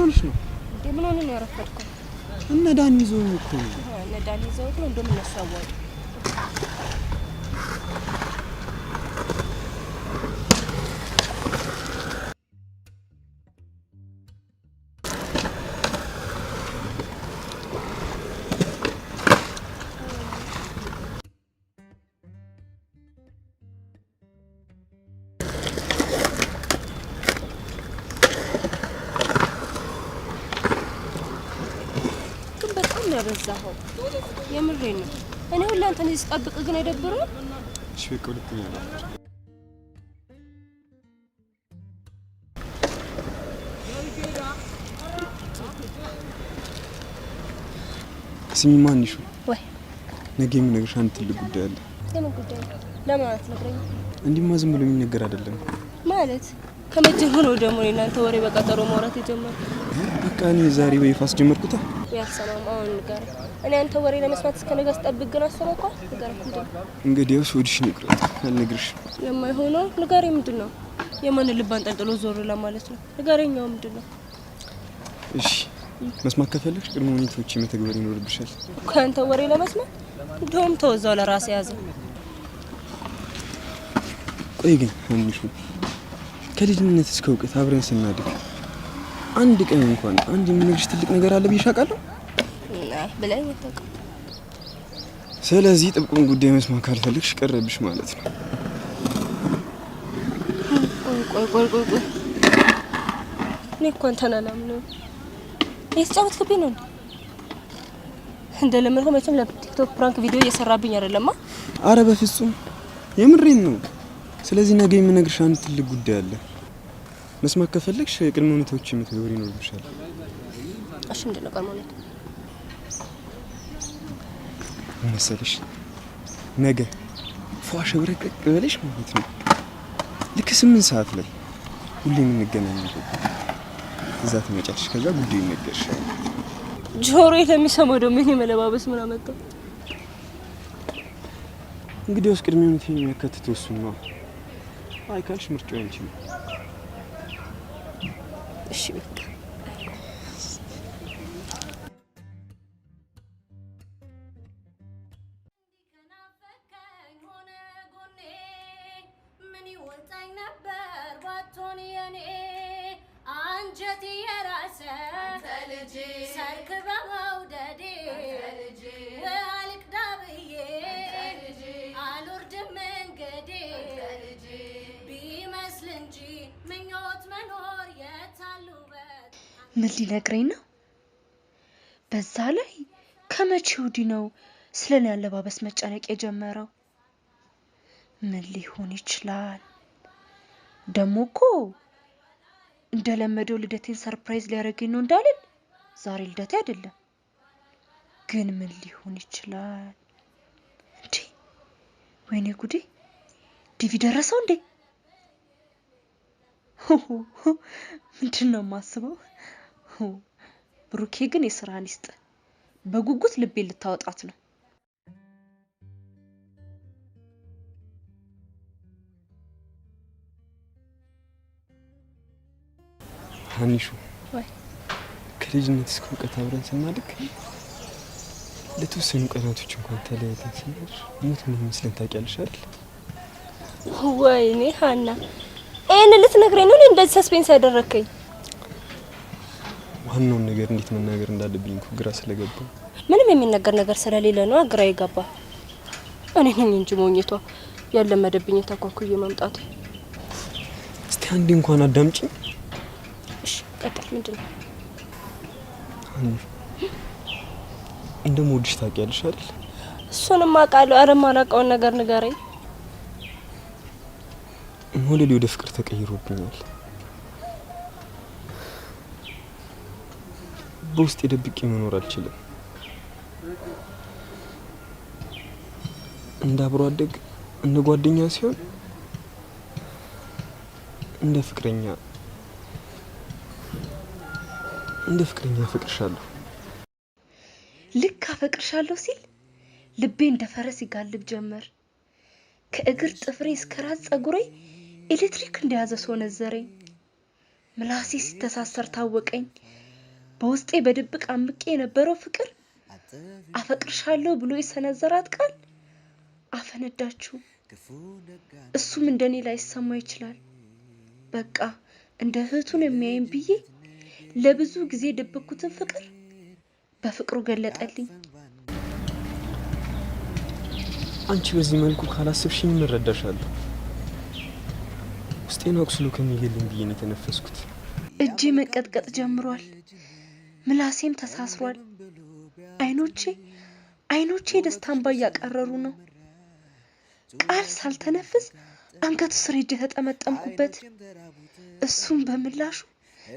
ሆነሽ ነው? ምን ሆነ ነው ያረፈድከው? እነ ዳኒ ይዘውኝ እኮ ነው። እነ ዳኒ ይዘውት ነው እንደምነሳው ያበዛው የምሬን ነው። እኔ ሁሉ አንተን ስጠብቅ ግን አይደብርም? እሺ በቃ ሁለተኛ ነው። ስሚ ማንሹ ወይ ነገ የምነግርሽ አንድ ትልቅ ጉዳይ አለ። የምን ጉዳይ? ለምን አትነግረኝ? እንዲህማ ዝም ብሎ የሚነገር አይደለም ማለት ከመጀመሩ ደግሞ እናንተ ወሬ በቀጠሮ ማውራት የጀመረው በቃ እኔ ዛሬ በይፋ አስጀመርኩት። ያሰማም አሁን ንገር። እኔ አንተ ወሬ ለመስማት እስከ ነገ ስጠብቅ ግን አሰማኳ ንገር። እንግዲህ ወዲሽ ንገር አልነግርሽ የማይሆነው ንገር። ምንድነው? የማን ልብ አንጠልጥሎ ዞር ለማለት ነው? ንገረኛው ምንድነው? እሺ መስማት ከፈለግሽ ቅድመ ሁኔታዎች መተግበር ይኖርብሻል። ካንተ ወሬ ለመስማት እንደውም ተወዛው ለራስ ያዘ። ቆይ ግን አንሹ ከልጅነት እስከ እውቀት አብረን ስናድግ አንድ ቀን እንኳን አንድ የምነግርሽ ትልቅ ነገር አለ ብዬሽ አውቃለሁ? አይ ብለኝ ተቀ ስለዚህ ጥብቁን ጉዳይ መስማት ካልፈልግሽ ቀረብሽ ማለት ነው። ቆይ እኔ እኮ አንተን አላምነውም። የጫወትክብኝ ነው እንደለመድኩ መቼም ለቲክቶክ ፕራንክ ቪዲዮ እየሰራብኝ አይደለማ? አረ በፍጹም የምሬን ነው። ስለዚህ ነገ የምነግርሽ አንድ ትልቅ ጉዳይ አለ። መስማት ከፈለግሽ ቅድመ ሁኔታዎች መተግበር ይኖርብሻል። እሺ ምንድን ነው ቅድመ ሁኔታ? መሰለሽ ነገ ፏሽ ብረቅቅ ብለሽ ማለት ነው ልክ 8 ሰዓት ላይ ሁሌም እንገናኛለን። እዛ ትመጫለሽ። ከዛ ጉዳዩ ይነገርሻል። ጆሮዬ ለሚሰማው ደግሞ እኔ መለባበስ ምን አመጣው? እንግዲህ ወስ ቅድመ ሁኔታ የሚያካትተው እሱ ነው። አይ ካልሽ ምርጫው አንቺ ነው። እሺ በቃ ምን ሊነግረኝ ነው? በዛ ላይ ከመቼ ወዲህ ነው ስለኔ አለባበስ መጨነቅ የጀመረው? ምን ሊሆን ይችላል? ደሞ እኮ እንደለመደው ልደቴን ሰርፕራይዝ ሊያደርገኝ ነው እንዳልል፣ ዛሬ ልደቴ አይደለም። ግን ምን ሊሆን ይችላል? እንዴ ወይኔ ጉዴ! ዲቪ ደረሰው እንዴ? ምንድነው የማስበው? ብሩኬ ግን የስራን ይስጥ። በጉጉት ልቤ ልታወጣት ነው። አንሹ ወይ ከልጅነት እስከ እውቀት አብረን ስናድግ ለተወሰኑ ቀናቶች እንኳን ተለያይተን ስንኖር ሞት ምን መስለን ታውቂያለሽ አይደል? ወይኔ ሀና እኔ ልትነግረኝ ነው እንደዚህ ሰስፔንስ ያደረከኝ? ዋናውን ነገር እንዴት መናገር እንዳለብኝ እኮ ግራ ስለገባ። ምንም የሚነገር ነገር ስለሌለ ነው ግራ ይገባ። እኔ ነኝ እንጂ ሞኝቷ ያለመደብኝ ተኳኩዬ መምጣት። እስቲ አንዴ እንኳን አዳምጪኝ። እሺ ቀጥል። ምንድነው? እንደምወድሽ ታውቂያለሽ አይደል? እሱንም አውቃለሁ። ኧረ የማላውቀውን ነገር ንገረኝ። ሞዴል ወደ ፍቅር ተቀይሮብኛል። በውስጥ ደብቄ መኖር አልችልም። እንደ አብሮ አደግ እንደ ጓደኛ ሲሆን እንደ ፍቅረኛ ፍቅርሻለሁ። ልክ አፈቅርሻለሁ ሲል ልቤ እንደ ፈረስ ይጋልብ ጀመር። ከእግር ጥፍሬ እስከ ራስ ጸጉሬ ኤሌክትሪክ እንደያዘ ሰው ነዘረኝ። ምላሴ ሲተሳሰር ታወቀኝ። በውስጤ በድብቅ አምቄ የነበረው ፍቅር አፈቅርሻለሁ ብሎ የሰነዘራት ቃል አፈነዳችሁ። እሱም እንደኔ ላይ ሰማው ይችላል። በቃ እንደ እህቱን የሚያይም ብዬ ለብዙ ጊዜ ደብኩትን ፍቅር በፍቅሩ ገለጠልኝ። አንቺ በዚህ መልኩ ካላሰብሽኝ እረዳሻለሁ። ውስጤን አቁስሎ ከሚገልኝ ብዬ ነው የተነፈስኩት። እጄ መቀጥቀጥ ጀምሯል። ምላሴም ተሳስሯል። አይኖቼ ደስታን ባያቀረሩ ነው። ቃል ሳልተነፍስ አንገቱ ስር ሄጄ ተጠመጠምኩበት። እሱም በምላሹ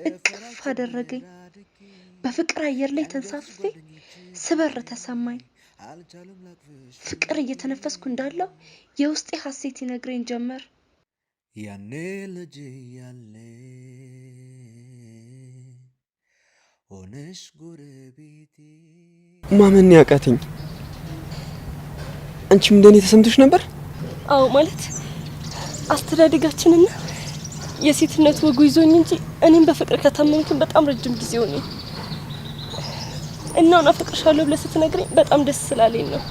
እቅፍ አደረገኝ። በፍቅር አየር ላይ ተንሳፍፌ ስበር ተሰማኝ። ፍቅር እየተነፈስኩ እንዳለው የውስጤ ሐሴት ይነግረኝ ጀመር። ያኔ ልጅ ያለ ሆነሽ ጎረቤቴ ማመን ያቃተኝ። አንቺም እንደኔ ተሰምቶሽ ነበር? አዎ፣ ማለት አስተዳደጋችንና የሴትነት ወጉ ይዞኝ እንጂ እኔም በፍቅር ከታመምኩኝ በጣም ረጅም ጊዜ ሆነኝ። እና አፈቅርሻለሁ ብለህ ስትነግረኝ በጣም ደስ ስላለኝ ነው።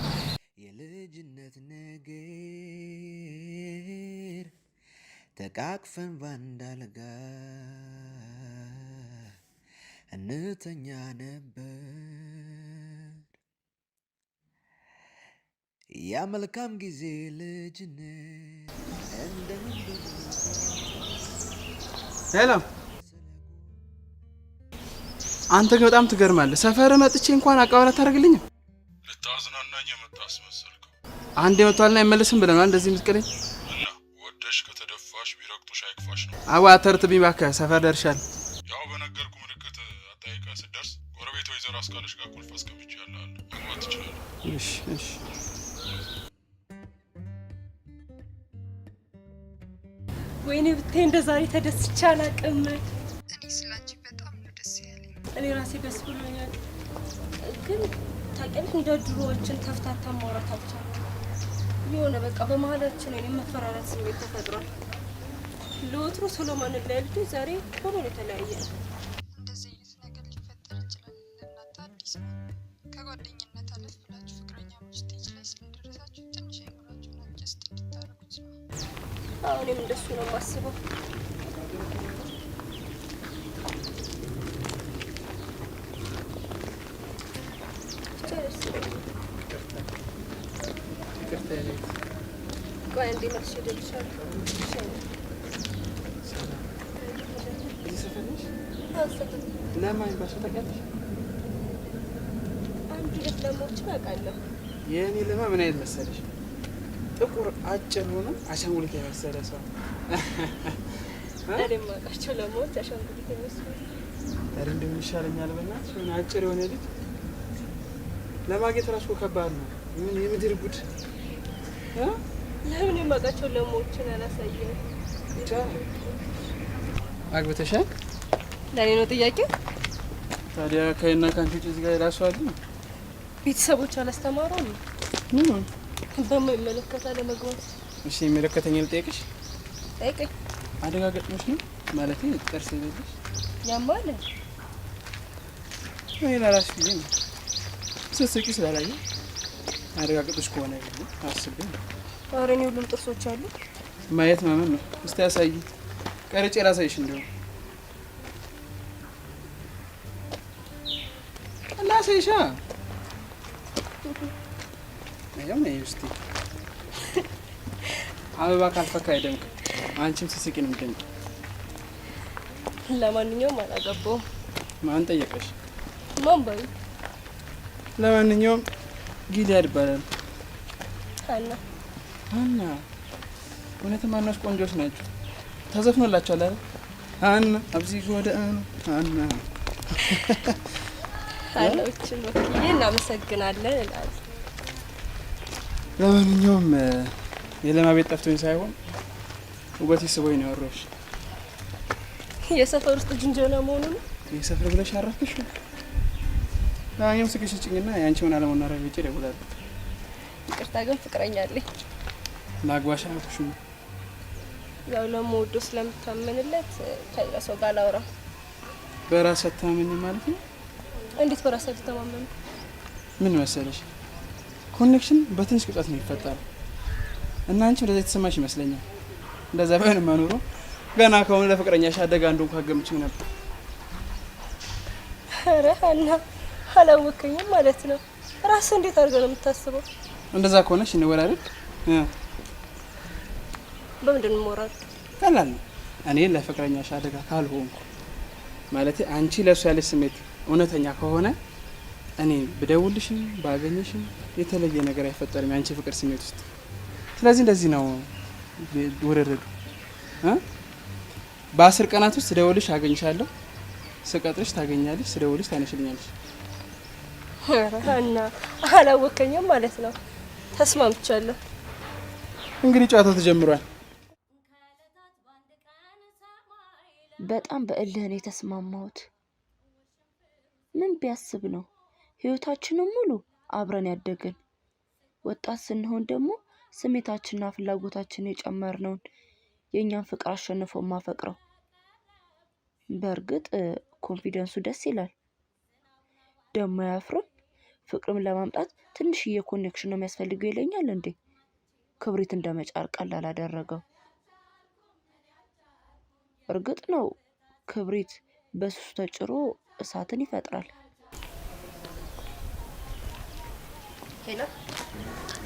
የልጅነት ነገር ተቃቅፈን ባንድ አልጋ እንተኛ ነበር። ያ መልካም ጊዜ ልጅነት ሄሎ፣ አንተ ግን በጣም ትገርማለህ። ሰፈር መጥቼ እንኳን አቀባበል አታደርግልኝም? ልታዝናናኝ የመጣ አስመሰልከው። አንዴ መጥቷልና አይመለስም ብለናል። እንደዚህ የምትቀለኝ እና ወደሽ ከተደፋሽ ቢረግጦሽ አይክፋሽ ነው። አዋ አተርትብኝ እባክህ። ሰፈር ደርሻለሁ። ያው በነገርኩ ምልክት አጠያይቃ ስትደርስ ጎረቤት ወይዘሮ አስካለሽ ጋር ቁልፍ አስቀምጬልሃለሁ። መግባት ትችላለህ። እሺ እሺ። ወይኔ ብታይ እንደ ዛሬ ተደስቼ አላውቅም። እኔ ስላንቺ በጣም ነው ደስ ያለኝ። እኔ ራሴ ደስ ብሎኛል። ግን ታውቂያለሽ እንደ ድሮዎችን ተፍታታ ማውራት አልቻልኩም። የሆነ በቃ በመሀላችን የመፈራራት ስሜት ተፈጥሯል። ለወትሮ ሰሎሞን ለልጅ ዛሬ ሆኖ የተለያየ ነው። እንደዚህ አይነት ነገር ሊፈጠር ይችላል። ለእናንተ አዲስ ነው። ከጓደኝነት አለፍ ብላችሁ ፍቅረኛሞች ስቴጅ ላይ ስለደረሳችሁ ትንሽ አይምራችሁን አጀስት እንድታደርጉት ነው። አሁንም እንደሱ ነው የማስበው። ቆይ አንዴ መልሼ እደውልልሻለሁ። ለማን ባሰ ታውቂያለሽ? አንድ ሁለት ለሞችን አውቃለሁ። የእኔ ለማ ምን አይነት መሰለሽ? ጥቁር አጭር ሆኖ አሻንጉሊት የመሰለ ሰው። እኔም አውቃቸው ለሞች አሻንጉሊት የመሰለ። ኧረ እንደምን ይሻለኛል በእናትሽ። ሆነ አጭር የሆነ ልጅ ለማግኘት እራሱ ከባድ ነው። ምን የምድር ጉድ! ለምን የማውቃቸው ለሞችን አላሳየም? አግብተሻል? ለኔ ነው ጥያቄው? ታዲያ ከእና ካንቺ ውጭ እዚህ ጋር እራሱ አለ? ቤተሰቦች አላስተማሩም? ምን በማይመለከት አለመግባት። እሺ የሚመለከተኛል ልጠይቅሽ? ጠይቀኝ። አደጋ ገጥሞሽ ነው ማለት ጥርስ ይዘሽ? ያማለ እኔ ለራስሽ ብዬሽ ነው። ስትስቂ ስላላየሁ አደጋ ገጥሞሽ ከሆነ ግን አስቤ ነው። ኧረ እኔ ሁሉም ጥርሶች አሉ። ማየት ማመን ነው። እስቲ ያሳይ። ቀርጬ ላሳይሽ። እንደው ላሳይሻ። አይደለም ነይ እስቲ። አበባ ካልፈካ አይደምቅም። አንቺም ስትስቂ ነው የምትደምቂው። ለማንኛውም አላገባውም። ማን ጠየቀሽ? ማን ባይ? ለማንኛውም ጊልያድ ይባላል። ሀና እውነትም ሀናሽ ቆንጆች ናቸው። ተዘፍኖላችኋል አይደል? ሀና አብዚ ወደ ሀና ሀናዎችን ወክዬ እናመሰግናለን እላለሁ። ለማንኛውም የለማ ቤት ጠፍቶኝ ሳይሆን ውበቴ ስቦኝ ነው ያወራሁሽ። የሰፈር ውስጥ ጅንጀና መሆኑ ነው። የሰፈር ብለሽ አረፍሽ። ለማንኛውም ስልክሽ ስጭኝና የአንቺ ምን አለመሆን አረጋግጬ እደውላለሁ። ይቅርታ ግን ፍቅረኛ አለኝ። ላግባሽ አልኩሽ። ያው ለምወደው ስለምታመንለት ከሌላ ሰው ጋር ላውራ። በራስ አታመኝ ማለት ነው? እንዴት በራሳችሁ ተማመኑ? ምን መሰለሽ ኮኔክሽን በትንሽ ቅጽበት ነው የሚፈጠረው እና አንቺ እንደዛ የተሰማሽ ይመስለኛል። እንደዛ ባይሆን ማኖሩ ገና ከሆነ ለፍቅረኛሽ አደጋ እንደው ካገምችኝ ነበር። ኧረ ሀና አላወከኝም ማለት ነው። ራስህ እንዴት አድርገህ ነው የምታስበው? እንደዛ ከሆነሽ እንወራረድ። በምንድን ነው የምወራረድ? ቀላል ነው። እኔ ለፍቅረኛሽ አደጋ ካልሆንኩ ማለት አንቺ ለሱ ያለሽ ስሜት እውነተኛ ከሆነ እኔ ብደውልሽም ባገኘሽም የተለየ ነገር አይፈጠርም አንቺ ፍቅር ስሜት ውስጥ። ስለዚህ እንደዚህ ነው ወረረዱ። በ10 ቀናት ውስጥ ደውልሽ አገኝሻለሁ፣ ስቀጥርሽ ታገኛለሽ፣ ስደውልሽ ታነሽልኛለሽ። እና አላወከኝም ማለት ነው። ተስማምቻለሁ። እንግዲህ ጨዋታው ተጀምሯል። በጣም በእልህን የተስማማሁት ምን ቢያስብ ነው ህይወታችንን ሙሉ አብረን ያደግን ወጣት ስንሆን ደግሞ ስሜታችንና ፍላጎታችንን የጨመርነውን የኛን ፍቅር አሸንፎ ማፈቅረው። በእርግጥ ኮንፊደንሱ ደስ ይላል፣ ደሞ ያፍርም። ፍቅርም ለማምጣት ትንሽዬ ኮኔክሽን ነው የሚያስፈልገው ይለኛል እንዴ። ክብሪት እንደመጫር ቀላል አደረገው። እርግጥ ነው ክብሪት በሱስ ተጭሮ እሳትን ይፈጥራል። ሄሎ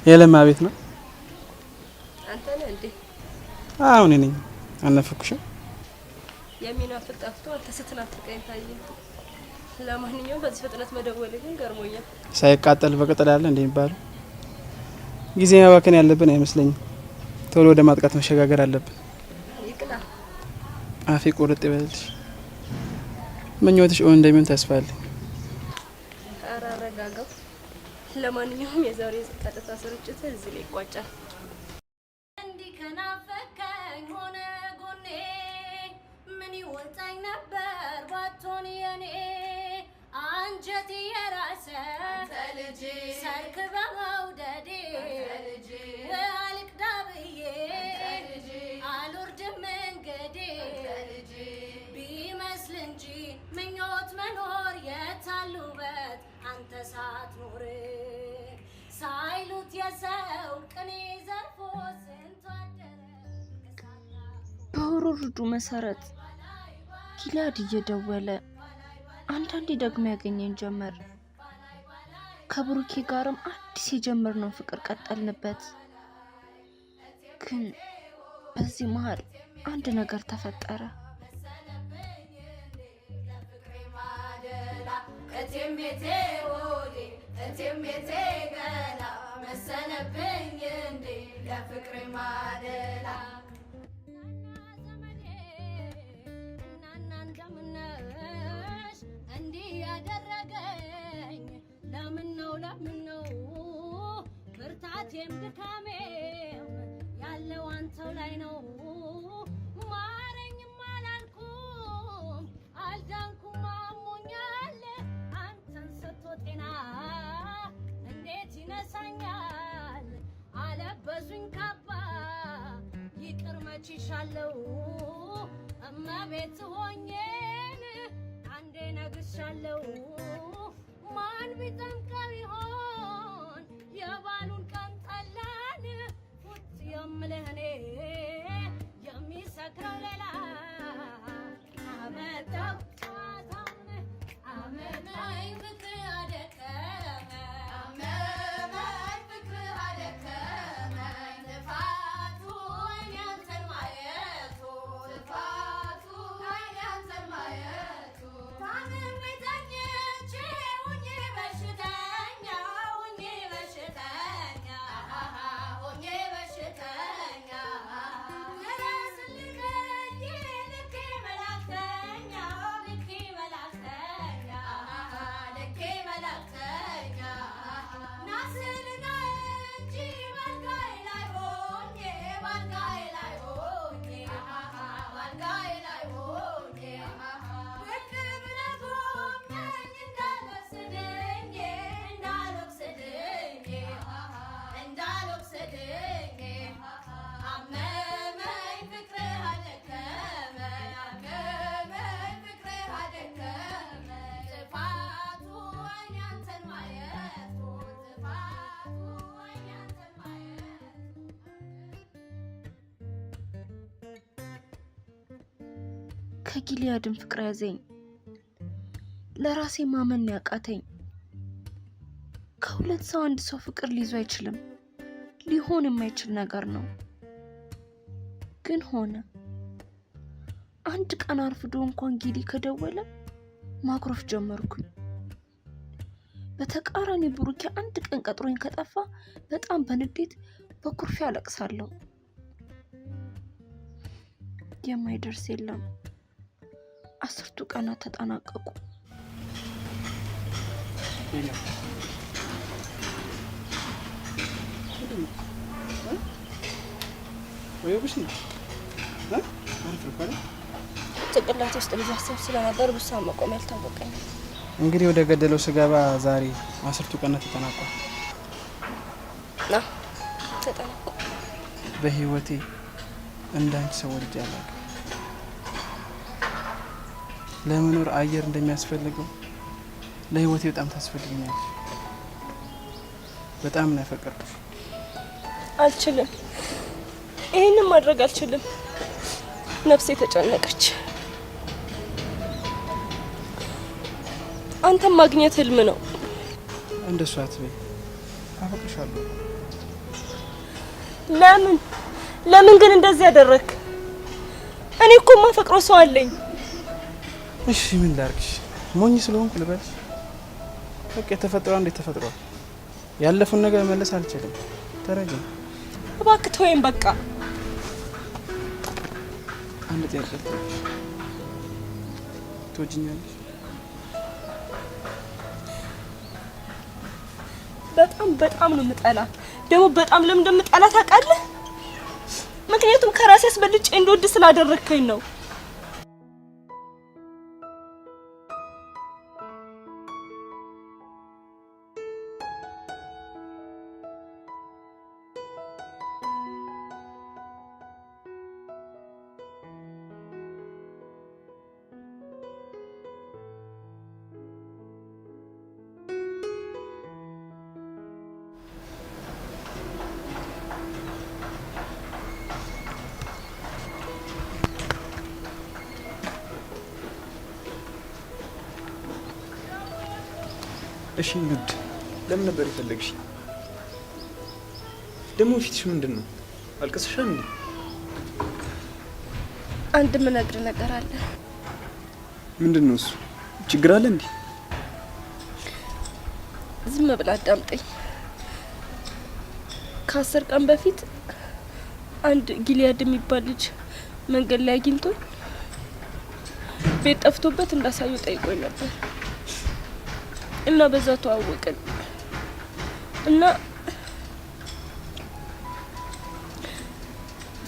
የለማ ቤት ነው። አንተ ነህ እንዴ? አሁን ነኝ። አልናፈኩሽም? የሚናፍቅ ጠፍቶ አንተ ስትናፍቀኝ ታየኝ። ለማንኛውም በዚህ ፍጥነት መደወል ግን ገርሞኛል። ሳይቃጠል በቅጠል ያለ እንደሚባለው ጊዜ ማባከን ያለብን አይመስለኝም። ቶሎ ወደ ማጥቃት መሸጋገር አለብን። ይቅና አፌ ቁርጥ ይበልሽ። ምኞትሽ ኦን እንደሚሆን ተስፋ አለኝ። ኧረ አረጋጋው። ለማንኛውም የዛሬ ቀጥታ ስርጭት እዚህ ላይ ይቋጫል። እንዲህ ከናፈቀኝ ሆነ ጎኔ ምን ይወጣኝ ነበር ባትሆን የኔ አንጀቴ የራሰ ተልጅ ሰርክ በመውደዴ አልቅዳ ብዬ አልወርድም መንገዴ ቢመስል እንጂ ምኞት መኖር የታሉበት አንተ ሳትኖር ሳይሉት የሰው ቅኔ ዘርፎ ስንቱ አደረ። በውርርዱ መሰረት ጊላድ እየደወለ አንዳንዴ ደግሞ ያገኘኝ ጀመር። ከብሩኬ ጋርም አዲስ የጀመርነው ፍቅር ቀጠልንበት። ግን በዚህ መሀል አንድ ነገር ተፈጠረ። እቴሜቴ ሆዴ እቴሜቴ ገላ መሰለብኝ እንዴ ለፍቅሬ ማደላ ዘመዴ እናና እንደምነሽ እንዲህ ያደረገኝ ለምን ነው ብርታቴም ድካሜም ያለው አንተው ላይ ነው። ማረኝም አላልኩም አልዳንኩም አሞኛል አንተን ሰጥቶ ጤና እንዴት ይነሳኛል አለበዙኝ ካባ ይቅር መችሻለው እመቤት ሆኜን አንዴ ነግሻለው ማን ቢጠንቀው ይሆን የባሉን ቀን ጠላን ፉት የምልህ እኔ የሚሰክረው ሌላ አመጣው ጨዋታውን አመጣኝ ፍቅር አደከመኝ ልፋቱ እኔ አንተን ማየቱ ታምሜ ተኝቼ ሁኜ በሽተኛ ከጊልያድም ፍቅር ያዘኝ። ለራሴ ማመን ያቃተኝ። ከሁለት ሰው አንድ ሰው ፍቅር ሊይዙ አይችልም። ሊሆን የማይችል ነገር ነው። ግን ሆነ። አንድ ቀን አርፍዶ እንኳን ጊሊ ከደወለ ማኩረፍ ጀመርኩኝ። በተቃራኒ ብሩኬ አንድ ቀን ቀጥሮኝ ከጠፋ በጣም በንዴት በኩርፊያ አለቅሳለሁ። የማይደርስ የለም። 10 ቀናት ተጠናቀቁ። ጭንቅላቴ ውስጥ ብዙ ሀሳብ ስለነበር ብቻ መቆም ያልታወቀኝ። እንግዲህ ወደ ገደለው ስገባ ዛሬ 10 ቀናት ተጠናቋል። ተጠናቋል። በህይወቴ እንዳንቺ ሰው ወልጄ አላውቅም። ለመኖር አየር እንደሚያስፈልገው ለህይወቴ በጣም ታስፈልገኛለሽ። በጣም ነው ያፈቀርኩሽ። አልችልም፣ ይሄንን ማድረግ አልችልም። ነፍሴ ተጨነቀች። አንተም ማግኘት ህልም ነው። እንደሱ አትበይ። አፈቅርሻለሁ። ለምን ግን እንደዚህ ያደረክ? እኔ እኮ ማፈቅረው ሰው አለኝ። እሺ ምን ላድርግሽ? ሞኝ ስለሆንኩ ልበልሽ? በቃ የተፈጠረው እንዴት ተፈጥሯል። ያለፈውን ነገር መመለስ አልችልም። ተረጋጊ እባክህ ተወኝ በቃ። አንድ ጥያቄ ልጠይቅሽ። ትወጂኛለሽ? በጣም ነው የምጠላ። ደግሞ በጣም ለምን እንደምጠላ ታውቃለህ? ምክንያቱም ከራሴ አስበልጬ እንድወድ ስላደረከኝ ነው። እሺ ንድ ለምን ነበር የፈለግሽ? ደግሞ ፊትሽ ምንድነው? አልቀሰሻል እንዴ? አንድ ምነግር ነገር አለ። ምንድነው እሱ? ችግር አለ እንዴ? ዝም ብላ አዳምጠኝ። ከ10 ቀን በፊት አንድ ጊልያድ የሚባል ልጅ መንገድ ላይ አግኝቶ ቤት ጠፍቶበት እንዳሳየው ጠይቆኝ ነበር እና በዛ ተዋወቅን እና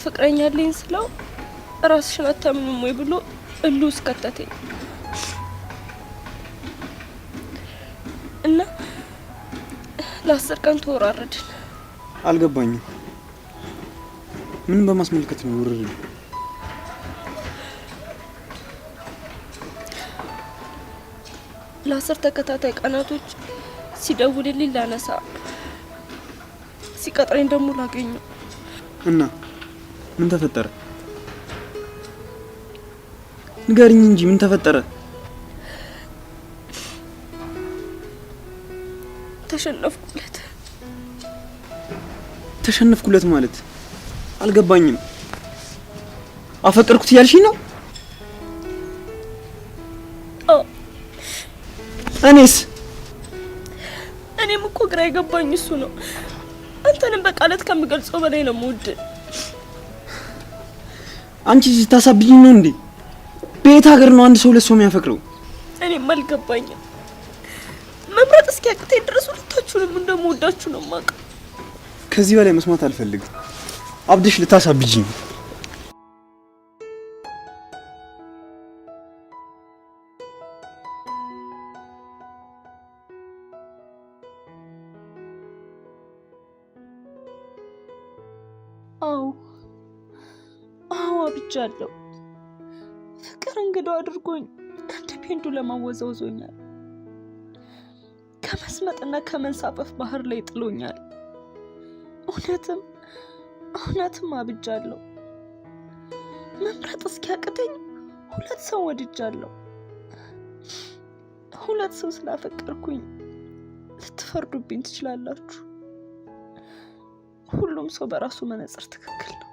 ፍቅረኛ አለኝ ስለው ራስሽን አታምኚም ወይ ብሎ እሉ እስከተተኝ እና ለ10 ቀን ተወራረድን። አልገባኝም። ምን በማስመልከት ነው ወረድ? ለ10 ተከታታይ ቀናቶች ሲደውልልኝ ላነሳ፣ ሲቀጥረኝ ደግሞ ላገኘው እና ምን ተፈጠረ? ንገሪኝ እንጂ ምን ተፈጠረ? ተሸነፍኩለት። ተሸነፍኩለት ማለት አልገባኝም። አፈቀርኩት ያልሽኝ ነው? እኔም እኮ ግራ የገባኝ እሱ ነው። አንተንም በቃላት ከምገልጸው በላይ ነው የምወድ። አንቺ ታሳብኝ ነው እንዴ? በየት ሀገር ነው አንድ ሰው ለሰው የሚያፈቅረው? እኔም አልገባኝም። መምረጥ እስኪያቅተኝ ድረስ ሁለታችሁንም እንደምወዳችሁ ነው የማውቀው። ከዚህ በላይ መስማት አልፈልግም። አብድሽ ልታሳብጂኝ ነው። አዎ አብጃለሁ። ፍቅር እንግዳው አድርጎኝ እንደ ፔንዱለም አወዛውዞኛል። ከመስመጥና ከመንሳፈፍ ባህር ላይ ጥሎኛል። እውነትም አብጃለሁ። መምረጥ እስኪያቅተኝ ሁለት ሰው ወድጃለሁ። ሁለት ሰው ስላፈቀርኩኝ ልትፈርዱብኝ ትችላላችሁ። ሁሉም ሰው በራሱ መነጽር ትክክል ነው።